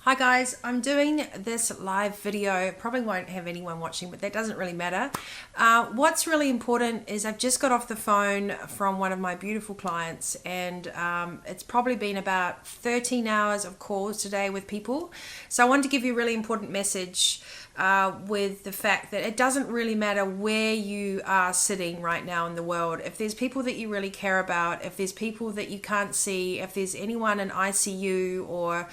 Hi guys, I'm doing this live video. Probably won't have anyone watching, but that doesn't really matter. What's really important is I've just got off the phone from one of my beautiful clients, and it's probably been about 13 hours of calls today with people. So I wanted to give you a really important message with the fact that it doesn't really matter where you are sitting right now in the world. If there's people that you really care about, if there's people that you can't see, if there's anyone in ICU or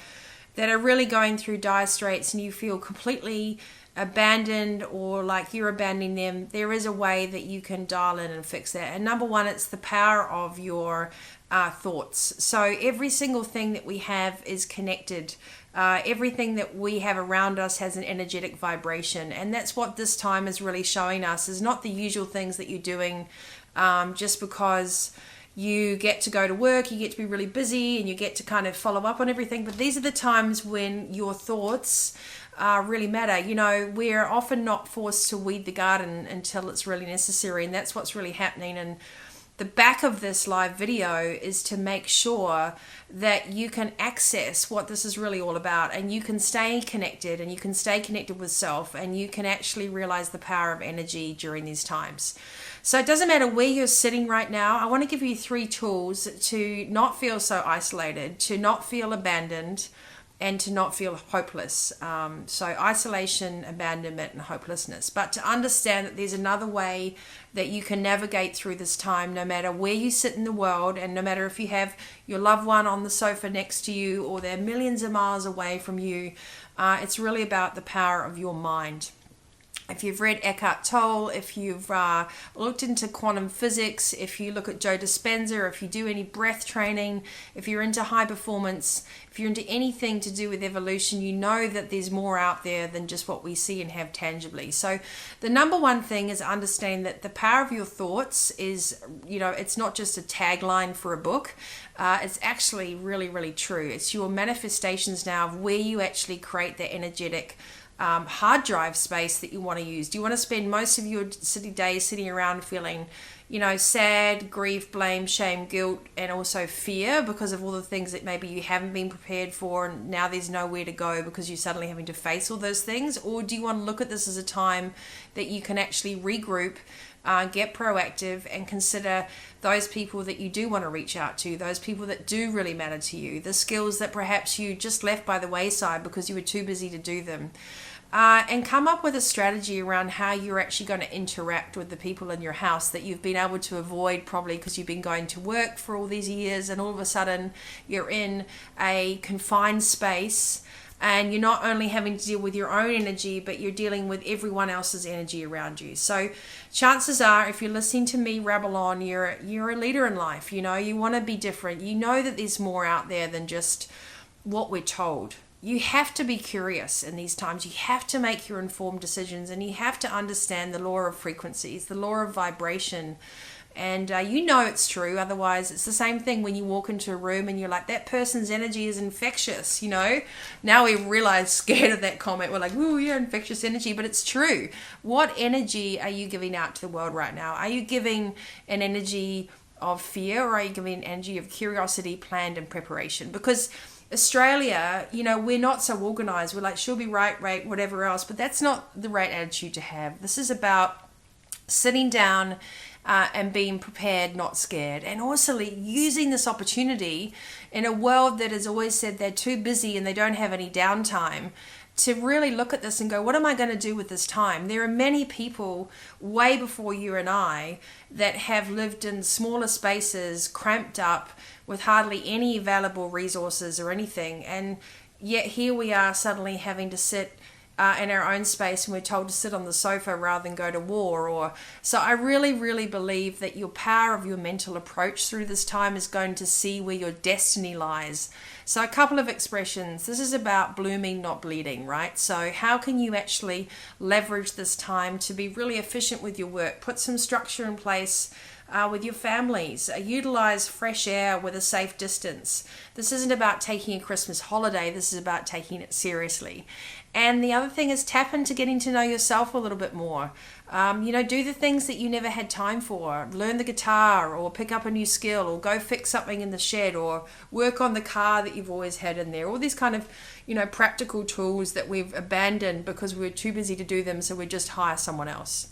that are really going through dire straits and you feel completely abandoned or like you're abandoning them, there is a way that you can dial in and fix that. And number one, it's the power of your thoughts. So every single thing that we have is connected. Everything that we have around us has an energetic vibration, and that's what this time is really showing us, is not the usual things that you're doing just because you get to go to work, you get to be really busy, and you get to kind of follow up on everything. But these are the times when your thoughts really matter. You know, we're often not forced to weed the garden until it's really necessary, and that's what's really happening. And the back of this live video is to make sure that you can access what this is really all about, and you can stay connected, and you can stay connected with self, and you can actually realize the power of energy during these times. So it doesn't matter where you're sitting right now. I want to give you 3 tools to not feel so isolated, to not feel abandoned, and to not feel hopeless. So isolation, abandonment, and hopelessness. But to understand that there's another way that you can navigate through this time, no matter where you sit in the world, and no matter if you have your loved one on the sofa next to you or they're millions of miles away from you. It's really about the power of your mind. If you've read Eckhart Tolle, if you've looked into quantum physics, if you look at Joe Dispenza, if you do any breath training, if you're into high performance, if you're into anything to do with evolution, you know that there's more out there than just what we see and have tangibly. So the number one thing is understanding that the power of your thoughts is, you know, it's not just a tagline for a book. It's actually really, really true. It's your manifestations now of where you actually create the energetic hard drive space that you want to use. Do you want to spend most of your days sitting around feeling, you know, sad, grief, blame, shame, guilt, and also fear because of all the things that maybe you haven't been prepared for, and now there's nowhere to go because you're suddenly having to face all those things? Or do you want to look at this as a time that you can actually regroup, get proactive, and consider those people that you do want to reach out to, those people that do really matter to you, the skills that perhaps you just left by the wayside because you were too busy to do them? And come up with a strategy around how you're actually going to interact with the people in your house that you've been able to avoid, probably because you've been going to work for all these years, and all of a sudden you're in a confined space and you're not only having to deal with your own energy, but you're dealing with everyone else's energy around you. So chances are, if you're listening to me rabble on, you're a leader in life. You know, you want to be different. You know that there's more out there than just what we're told. You have to be curious in these times. You have to make your informed decisions, and you have to understand the law of frequencies, the law of vibration. And you know it's true. Otherwise, it's the same thing when you walk into a room and you're like, that person's energy is infectious, you know. Now we realize, scared of that comment, we're like, ooh, yeah, infectious energy. But it's true. What energy are you giving out to the world right now? Are you giving an energy of fear, or are you giving an energy of curiosity, planned, and preparation? Because Australia, you know, we're not so organized. We're like, she'll be right, whatever else. But that's not the right attitude to have. This is about sitting down and being prepared, not scared. And also using this opportunity in a world that has always said they're too busy and they don't have any downtime, to really look at this and go, what am I going to do with this time? There are many people way before you and I that have lived in smaller spaces, cramped up, with hardly any available resources or anything. And yet here we are suddenly having to sit in our own space, and we're told to sit on the sofa rather than go to war. So I really, really believe that your power of your mental approach through this time is going to see where your destiny lies. So a couple of expressions. This is about blooming, not bleeding, right? So how can you actually leverage this time to be really efficient with your work? Put some structure in place. with your families. Utilize fresh air with a safe distance. This isn't about taking a Christmas holiday. This is about taking it seriously. And the other thing is tap into getting to know yourself a little bit more. Do the things that you never had time for. Learn the guitar, or pick up a new skill, or go fix something in the shed, or work on the car that you've always had in there. All these kind of, practical tools that we've abandoned because we were too busy to do them, so we just hire someone else.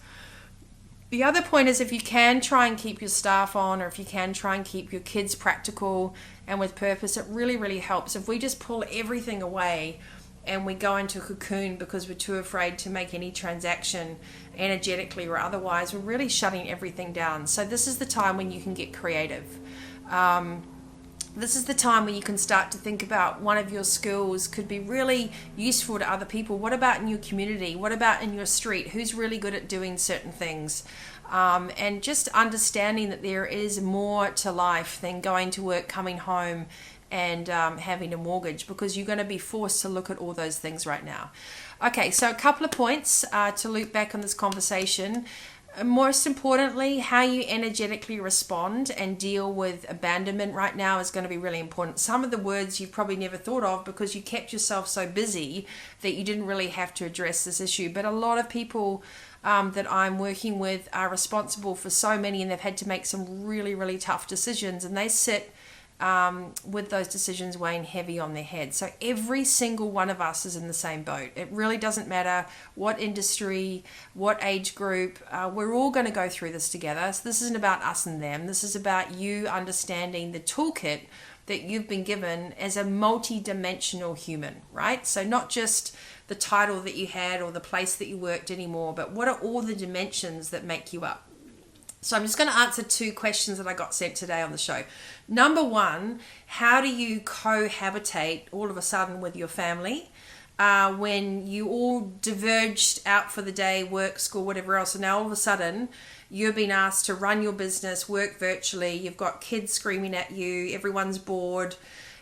The other point is, if you can try and keep your staff on, or if you can try and keep your kids practical and with purpose, it really, really helps. If we just pull everything away and we go into a cocoon because we're too afraid to make any transaction energetically or otherwise, we're really shutting everything down. So this is the time when you can get creative. This is the time when you can start to think about one of your skills could be really useful to other people. What about in your community? What about in your street? Who's really good at doing certain things? And just understanding that there is more to life than going to work, coming home, and having a mortgage, because you're going to be forced to look at all those things right now. Okay, so a couple of points to loop back on this conversation. Most importantly, how you energetically respond and deal with abandonment right now is going to be really important. Some of the words you've probably never thought of because you kept yourself so busy that you didn't really have to address this issue. But a lot of people that I'm working with are responsible for so many, and they've had to make some really, really tough decisions, and they sit with those decisions weighing heavy on their head. So every single one of us is in the same boat. It really doesn't matter what industry, what age group, we're all going to go through this together. So this isn't about us and them. This is about you understanding the toolkit that you've been given as a multi-dimensional human, right? So not just the title that you had or the place that you worked anymore, but what are all the dimensions that make you up? So I'm just going to answer 2 questions that I got sent today on the show. Number 1, how do you cohabitate all of a sudden with your family when you all diverged out for the day, work, school, whatever else, and now all of a sudden you're being asked to run your business, work virtually, you've got kids screaming at you, everyone's bored.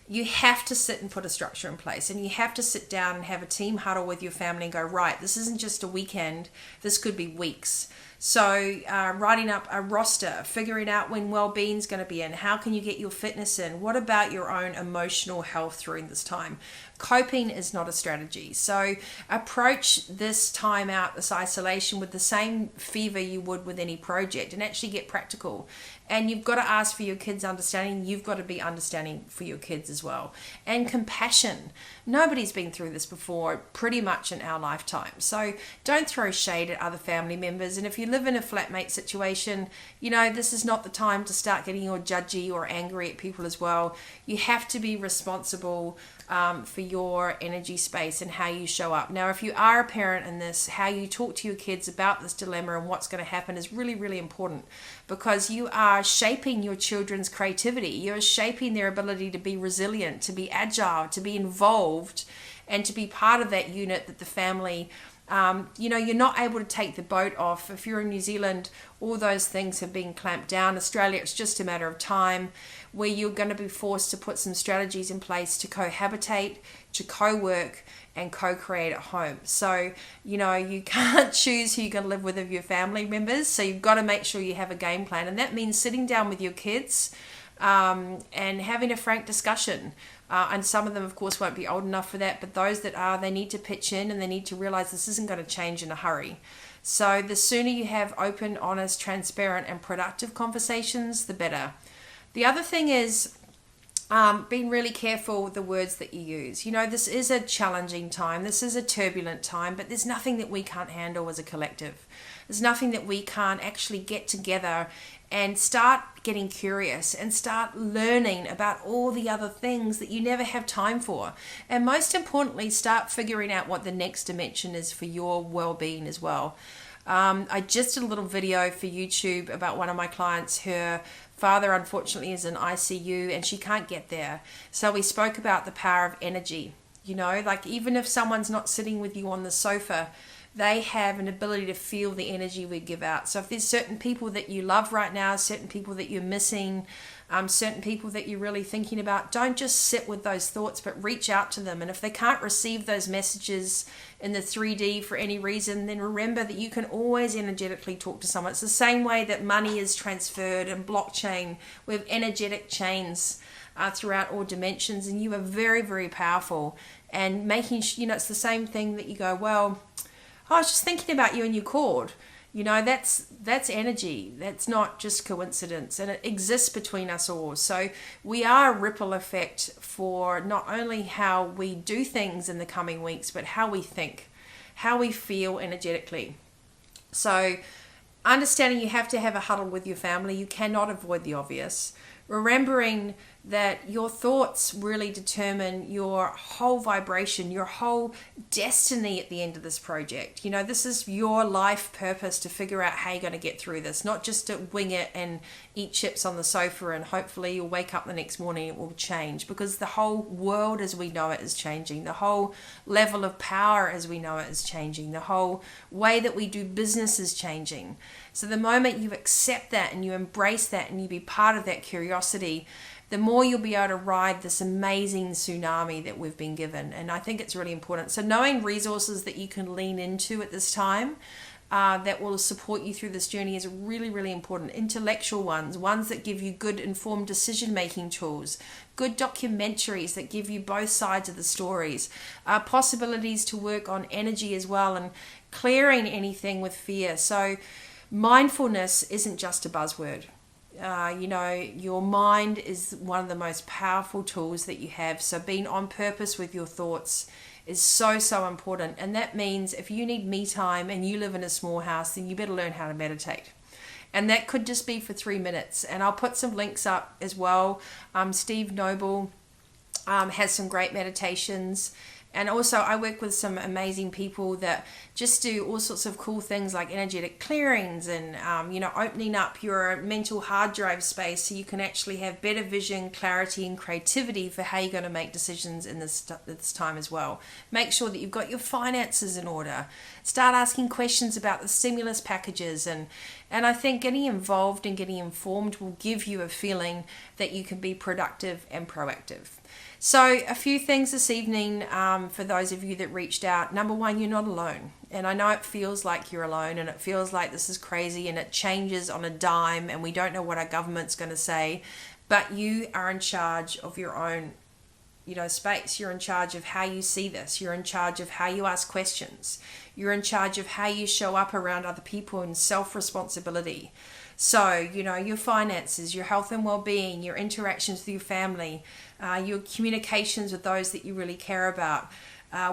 You have to sit and put a structure in place, and you have to sit down and have a team huddle with your family and go, right, this isn't just a weekend, this could be weeks. So writing up a roster, figuring out when well-being is going to be in, how can you get your fitness in, what about your own emotional health during this time? Coping is not a strategy. So approach this time out, this isolation, with the same fever you would with any project, and actually get practical. And you've got to ask for your kids' understanding. You've got to be understanding for your kids as well. And compassion. Nobody's been through this before, pretty much in our lifetime. So don't throw shade at other family members. And if you live in a flatmate situation, this is not the time to start getting all judgy or angry at people as well. You have to be responsible for your energy space and how you show up. Now, if you are a parent in this, how you talk to your kids about this dilemma and what's going to happen is really, really important, because you are shaping your children's creativity. You're shaping their ability to be resilient, to be agile, to be involved, and to be part of that unit that the family, you're not able to take the boat off. If you're in New Zealand, all those things have been clamped down. Australia, it's just a matter of time where you're going to be forced to put some strategies in place to cohabitate, to co-work, and co-create at home. So, you can't choose who you're going to live with of your family members. So you've got to make sure you have a game plan. And that means sitting down with your kids and having a frank discussion. And some of them, of course, won't be old enough for that. But those that are, they need to pitch in, and they need to realize this isn't going to change in a hurry. So the sooner you have open, honest, transparent, and productive conversations, the better. The other thing is being really careful with the words that you use. This is a challenging time. This is a turbulent time, but there's nothing that we can't handle as a collective. There's nothing that we can't actually get together and start getting curious and start learning about all the other things that you never have time for. And most importantly, start figuring out what the next dimension is for your well-being as well. I just did a little video for YouTube about one of my clients. Her father, unfortunately, is in ICU and she can't get there. So we spoke about the power of energy. Even if someone's not sitting with you on the sofa, they have an ability to feel the energy we give out. So if there's certain people that you love right now, certain people that you're missing, certain people that you're really thinking about, don't just sit with those thoughts, but reach out to them. And if they can't receive those messages in the 3D for any reason, then remember that you can always energetically talk to someone. It's the same way that money is transferred in blockchain. We have energetic chains throughout all dimensions, and you are very, very powerful. And making, it's the same thing that you go, well, I was just thinking about you and you called. That's energy. That's not just coincidence, and it exists between us all. So we are a ripple effect for not only how we do things in the coming weeks, but how we think, how we feel energetically. So understanding you have to have a huddle with your family. You cannot avoid the obvious. Remembering that your thoughts really determine your whole vibration, your whole destiny at the end of this project. This is your life purpose, to figure out how you're going to get through this, not just to wing it and eat chips on the sofa and hopefully you'll wake up the next morning and it will change, because the whole world as we know it is changing. The whole level of power as we know it is changing. The whole way that we do business is changing. So the moment you accept that and you embrace that and you be part of that curiosity, the more you'll be able to ride this amazing tsunami that we've been given. And I think it's really important. So knowing resources that you can lean into at this time that will support you through this journey is really, really important. Intellectual ones that give you good informed decision-making tools, good documentaries that give you both sides of the stories, possibilities to work on energy as well, and clearing anything with fear. So mindfulness isn't just a buzzword. Your mind is one of the most powerful tools that you have. So being on purpose with your thoughts is so, so important. And that means if you need me time and you live in a small house, then you better learn how to meditate. And that could just be for 3 minutes. And I'll put some links up as well. Steve Noble has some great meditations. And also I work with some amazing people that just do all sorts of cool things like energetic clearings and, opening up your mental hard drive space so you can actually have better vision, clarity and creativity for how you're going to make decisions in this time as well. Make sure that you've got your finances in order. Start asking questions about the stimulus packages. And I think getting involved and getting informed will give you a feeling that you can be productive and proactive. So a few things this evening for those of you that reached out. Number one, you're not alone. And I know it feels like you're alone and it feels like this is crazy and it changes on a dime and we don't know what our government's going to say. But you are in charge of your own, space. You're in charge of how you see this. You're in charge of how you ask questions. You're in charge of how you show up around other people and self-responsibility. So, your finances, your health and well-being, your interactions with your family, your communications with those that you really care about,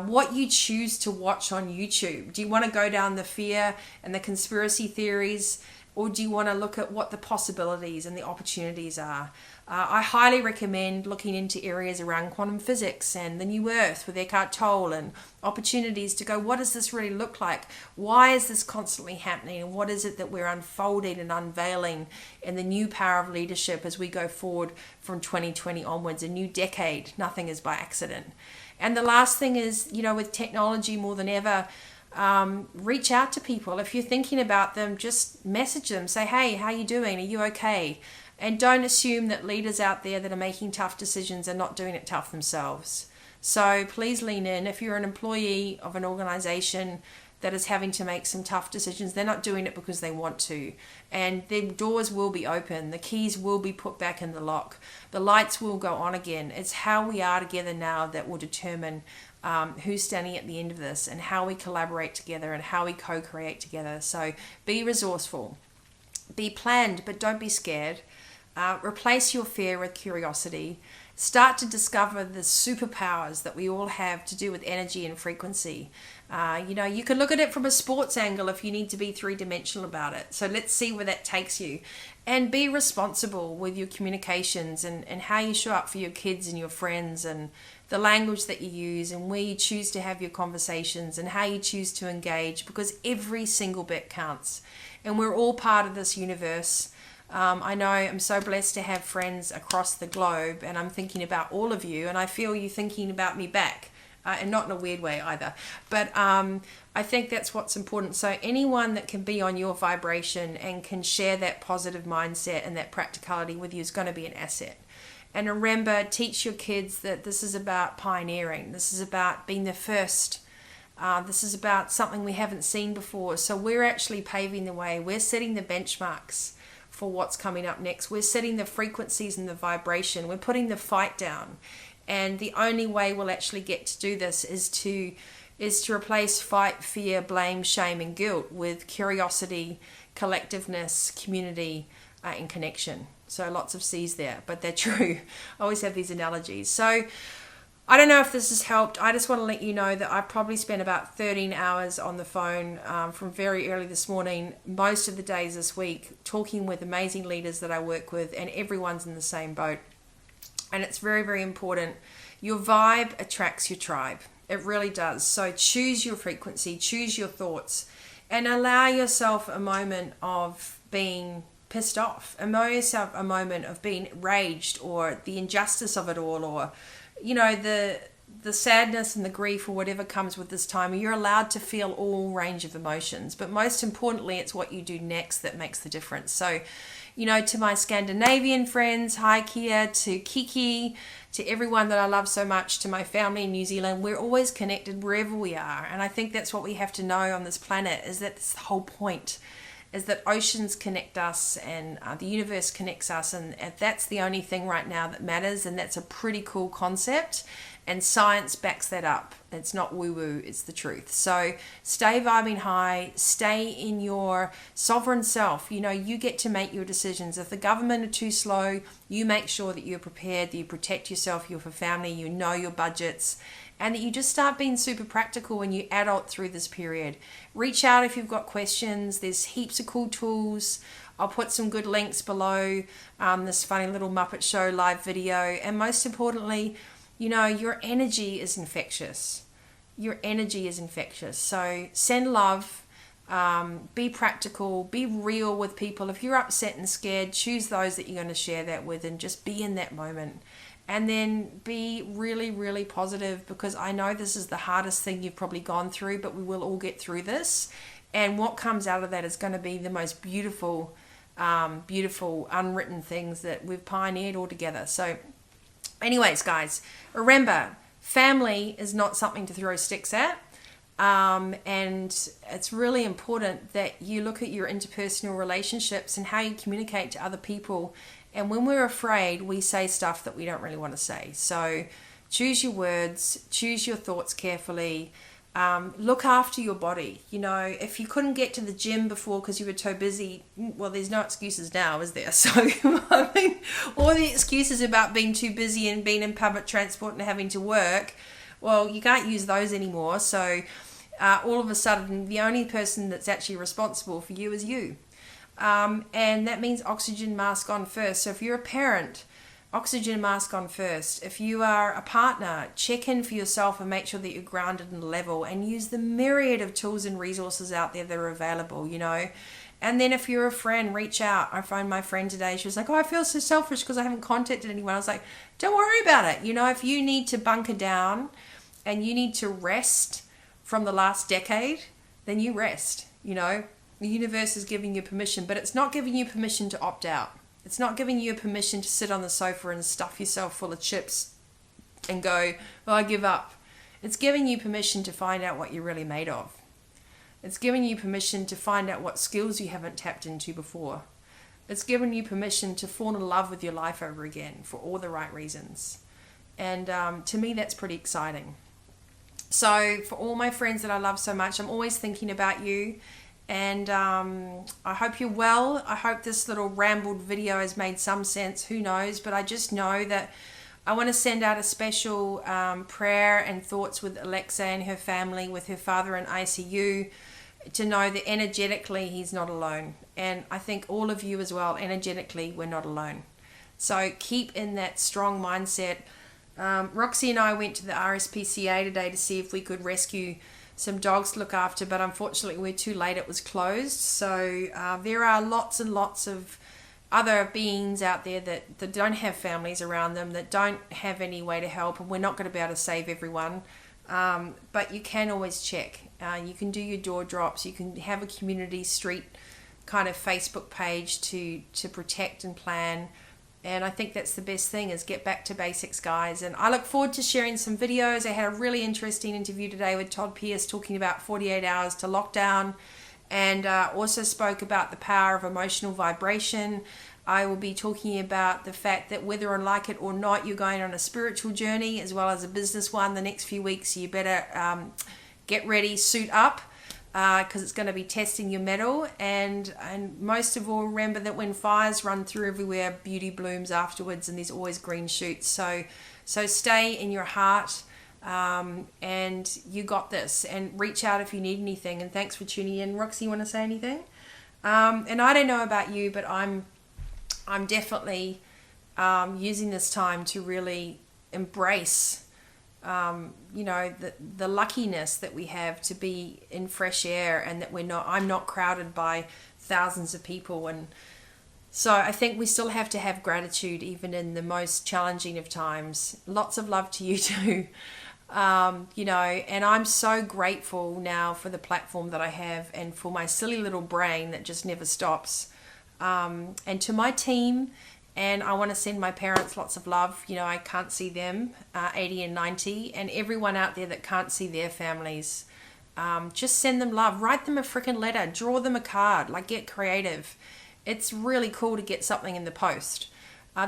what you choose to watch on YouTube. Do you want to go down the fear and the conspiracy theories, or do you want to look at what the possibilities and the opportunities are? I highly recommend looking into areas around quantum physics and the new earth with Eckhart Tolle, and opportunities to go, what does this really look like? Why is this constantly happening? And what is it that we're unfolding and unveiling in the new power of leadership as we go forward from 2020 onwards, a new decade? Nothing is by accident. And the last thing is, with technology more than ever, reach out to people. If you're thinking about them, just message them. Say, hey, how you doing? Are you okay? And don't assume that leaders out there that are making tough decisions are not doing it tough themselves. So please lean in. If you're an employee of an organization that is having to make some tough decisions, they're not doing it because they want to. And the doors will be open. The keys will be put back in the lock. The lights will go on again. It's how we are together now that will determine who's standing at the end of this, and how we collaborate together and how we co-create together. So be resourceful. Be planned, but don't be scared. Replace your fear with curiosity. Start to discover the superpowers that we all have to do with energy and frequency. You can look at it from a sports angle if you need to be three-dimensional about it. So let's see where that takes you. And be responsible with your communications and how you show up for your kids and your friends, and the language that you use, and where you choose to have your conversations, and how you choose to engage, because every single bit counts. And we're all part of this universe. I know I'm so blessed to have friends across the globe, and I'm thinking about all of you, and I feel you thinking about me back. and not in a weird way either. But I think that's what's important. So anyone that can be on your vibration and can share that positive mindset and that practicality with you is going to be an asset. And remember, teach your kids that this is about pioneering. This is about being the first. This is about something we haven't seen before. So we're actually paving the way. We're setting the benchmarks for what's coming up next. We're setting the frequencies and the vibration. We're putting the fight down. And the only way we'll actually get to do this is to replace fight, fear, blame, shame, and guilt with curiosity, collectiveness, community, and connection. So lots of C's there, but they're true. I always have these analogies. So I don't know if this has helped. I just want to let you know that I probably spent about 13 hours on the phone from very early this morning, most of the days this week, talking with amazing leaders that I work with, and everyone's in the same boat. And it's very, very important. Your vibe attracts your tribe. It really does. So choose your frequency, choose your thoughts, and allow yourself a moment of being pissed off. Allow yourself a moment of being raged, or the injustice of it all, or the sadness and the grief or whatever comes with this time. You're allowed to feel all range of emotions, but most importantly, it's what you do next that makes the difference. So, to my Scandinavian friends, hi Kia, to Kiki, to everyone that I love so much, to my family in New Zealand, we're always connected wherever we are. And I think that's what we have to know on this planet, is that it's the whole point, is that oceans connect us, and the universe connects us, and that's the only thing right now that matters. And that's a pretty cool concept, and science backs that up. It's not woo-woo, it's the truth. So stay vibing high, stay in your sovereign self. You get to make your decisions. If the government are too slow, you make sure that you're prepared, that you protect yourself, your family, you know your budgets, and that you just start being super practical when you adult through this period. Reach out if you've got questions. There's heaps of cool tools. I'll put some good links below this funny little Muppet Show live video. And most importantly, your energy is infectious. Your energy is infectious. So send love, be practical, be real with people. If you're upset and scared, choose those that you're going to share that with, and just be in that moment. And then be really, really positive, because I know this is the hardest thing you've probably gone through, but we will all get through this. And what comes out of that is going to be the most beautiful, beautiful unwritten things that we've pioneered all together. So anyways, guys, remember, family is not something to throw sticks at. And it's really important that you look at your interpersonal relationships and how you communicate to other people. And when we're afraid, we say stuff that we don't really want to say. So choose your words, choose your thoughts carefully. Look after your body. If you couldn't get to the gym before because you were too busy, well, there's no excuses now, is there? So, all the excuses about being too busy and being in public transport and having to work, well, you can't use those anymore. So, all of a sudden, the only person that's actually responsible for you is you. And that means oxygen mask on first. So if you're a parent, oxygen mask on first. If you are a partner, check in for yourself and make sure that you're grounded and level, and use the myriad of tools and resources out there that are available, And then if you're a friend, reach out. I phoned my friend today. She was like, I feel so selfish because I haven't contacted anyone. I was like, don't worry about it. If you need to bunker down and you need to rest from the last decade, then you rest, The universe is giving you permission, but it's not giving you permission to opt out. It's not giving you permission to sit on the sofa and stuff yourself full of chips and go, I give up. It's giving you permission to find out what you're really made of. It's giving you permission to find out what skills you haven't tapped into before. It's giving you permission to fall in love with your life over again for all the right reasons. And to me, that's pretty exciting. So for all my friends that I love so much, I'm always thinking about you. And I hope you're well. I hope this little rambled video has made some sense. Who knows? But I just know that I want to send out a special prayer and thoughts with Alexa and her family, with her father in ICU, to know that energetically he's not alone. And I think all of you as well, energetically, we're not alone. So keep in that strong mindset. Roxy and I went to the RSPCA today to see if we could rescue some dogs to look after, but unfortunately we're too late, it was closed. So there are lots and lots of other beings out there that don't have families around them, that don't have any way to help, and we're not going to be able to save everyone. But you can always check. You can do your door drops. You can have a community street kind of Facebook page to protect and plan. And I think that's the best thing, is get back to basics, guys. And I look forward to sharing some videos. I had a really interesting interview today with Todd Pierce talking about 48 hours to lockdown, and also spoke about the power of emotional vibration. I will be talking about the fact that whether or like it or not, you're going on a spiritual journey as well as a business one the next few weeks. So you better get ready, suit up, because it's going to be testing your mettle. And most of all, remember that when fires run through everywhere, beauty blooms afterwards, and there's always green shoots. So stay in your heart, and you got this. And reach out if you need anything. And thanks for tuning in. Roxy, you want to say anything? And I don't know about you, but I'm definitely using this time to really embrace the luckiness that we have to be in fresh air, and that I'm not crowded by thousands of people. And so I think we still have to have gratitude even in the most challenging of times. Lots of love to you too. And I'm so grateful now for the platform that I have, and for my silly little brain that just never stops. And to my team, and I want to send my parents lots of love. I can't see them, 80 and 90, and everyone out there that can't see their families. Just send them love. Write them a freaking letter. Draw them a card. Get creative. It's really cool to get something in the post.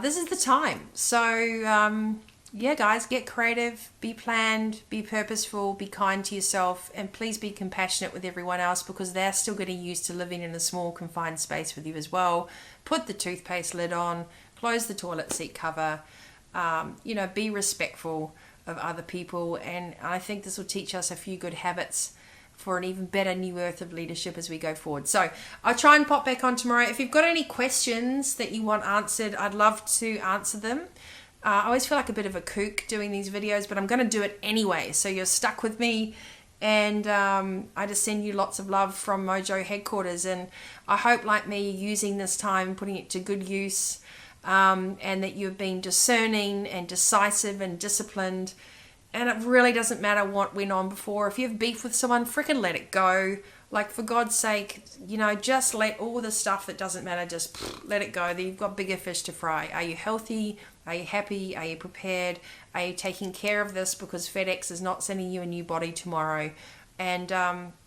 This is the time. So, yeah, guys, get creative, be planned, be purposeful, be kind to yourself, and please be compassionate with everyone else, because they're still getting used to living in a small confined space with you as well. Put the toothpaste lid on, close the toilet seat cover, be respectful of other people. And I think this will teach us a few good habits for an even better new earth of leadership as we go forward. So I'll try and pop back on tomorrow. If you've got any questions that you want answered, I'd love to answer them. I always feel like a bit of a kook doing these videos, but I'm going to do it anyway. So you're stuck with me, and I just send you lots of love from Mojo headquarters. And I hope, like me, you're using this time, putting it to good use, and that you've been discerning and decisive and disciplined. And it really doesn't matter what went on before. If you have beef with someone, freaking let it go. For God's sake, just let all the stuff that doesn't matter, just let it go. You've got bigger fish to fry. Are you healthy? Are you happy? Are you prepared? Are you taking care of this because FedEx is not sending you a new body tomorrow? And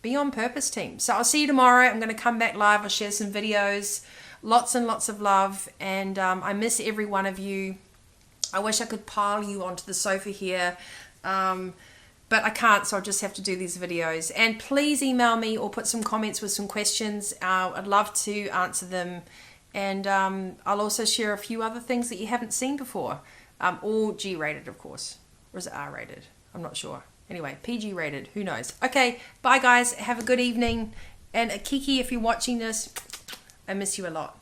be on purpose, team. So I'll see you tomorrow. I'm going to come back live. I'll share some videos. Lots and lots of love. And I miss every one of you. I wish I could pile you onto the sofa here. But I can't, so I'll just have to do these videos. And please email me or put some comments with some questions. I'd love to answer them. And I'll also share a few other things that you haven't seen before. All G-rated, of course. Or is it R-rated? I'm not sure. Anyway, PG-rated. Who knows? Okay, bye guys. Have a good evening. And Kiki, if you're watching this, I miss you a lot.